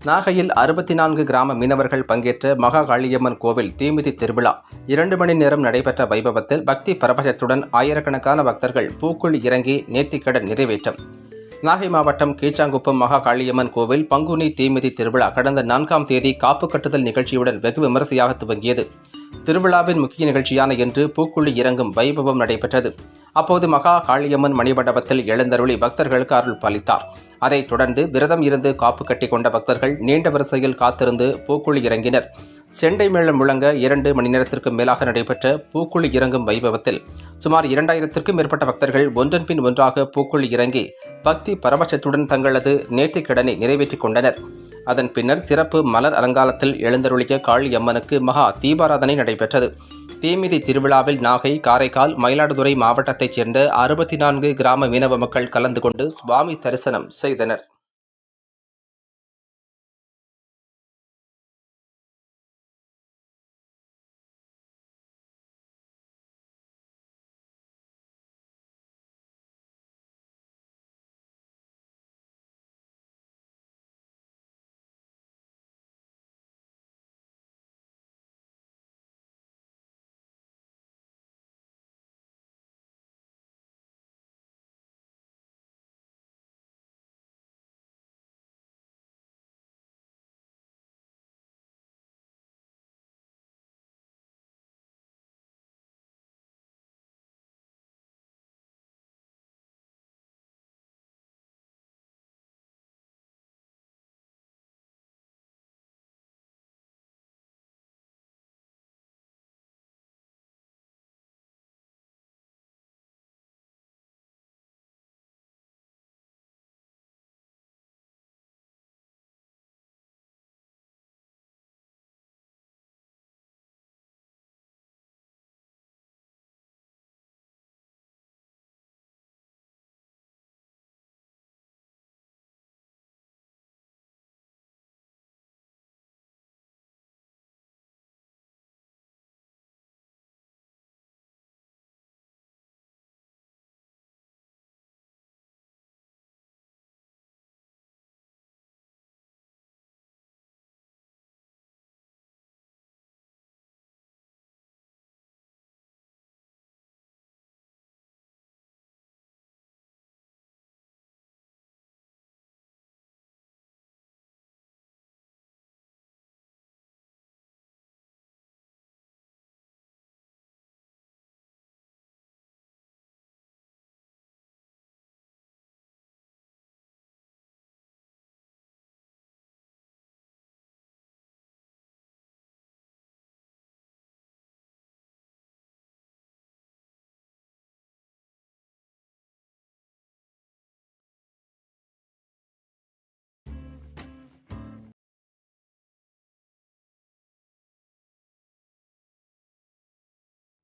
நாகையில் 64 கிராம மீனவர்கள் பங்கேற்ற மகா காளியம்மன் கோவில் தீமிதி திருவிழா 2 மணி நேரம் நடைபெற்ற வைபவத்தில் பக்தி பரவசத்துடன் ஆயிரக்கணக்கான பக்தர்கள் பூக்குழி இறங்கி நேர்த்திக்கடன் நிறைவேற்றம். நாகை மாவட்டம் கீச்சாங்குப்பம் மகா காளியம்மன் கோவில் பங்குனி தீமிதி திருவிழா கடந்த 4ஆம் தேதி காப்பு கட்டுதல் நிகழ்ச்சியுடன் வெகு விமரிசையாக துவங்கியது. திருவிழாவின் முக்கிய நிகழ்ச்சியான இன்று பூக்குழி இறங்கும் வைபவம் நடைபெற்றது. அப்போது மகா காளியம்மன் மணிமண்டபத்தில் எழுந்தருளி பக்தர்களுக்கு அருள் பாலித்தார். அதைத் தொடர்ந்து விரதம் இருந்து காப்பு கட்டி கொண்ட பக்தர்கள் நீண்ட வரிசையில் காத்திருந்து பூக்குழி இறங்கினர். செண்டை மேளம் முழங்க 2 மணி நேரத்திற்கு மேலாக நடைபெற்ற பூக்குழி இறங்கும் வைபவத்தில் சுமார் 2000த்திற்கும் மேற்பட்ட பக்தர்கள் ஒன்றன் பின் ஒன்றாக பூக்குழி இறங்கி பக்தி பரவசத்துடன் தங்களது நேர்த்திக்கடனை நிறைவேற்றிக் கொண்டனர். அதன் பின்னர் சிறப்பு மலர் அலங்காரத்தில் எழுந்தருளிய காளியம்மனுக்கு மகா தீபாராதனை நடைபெற்றது. தீமிதி திருவிழாவில் நாகை, காரைக்கால், மயிலாடுதுறை மாவட்டத்தைச் சேர்ந்த 64 கிராம மீனவ மக்கள் கலந்து கொண்டு சுவாமி தரிசனம் செய்தனர்.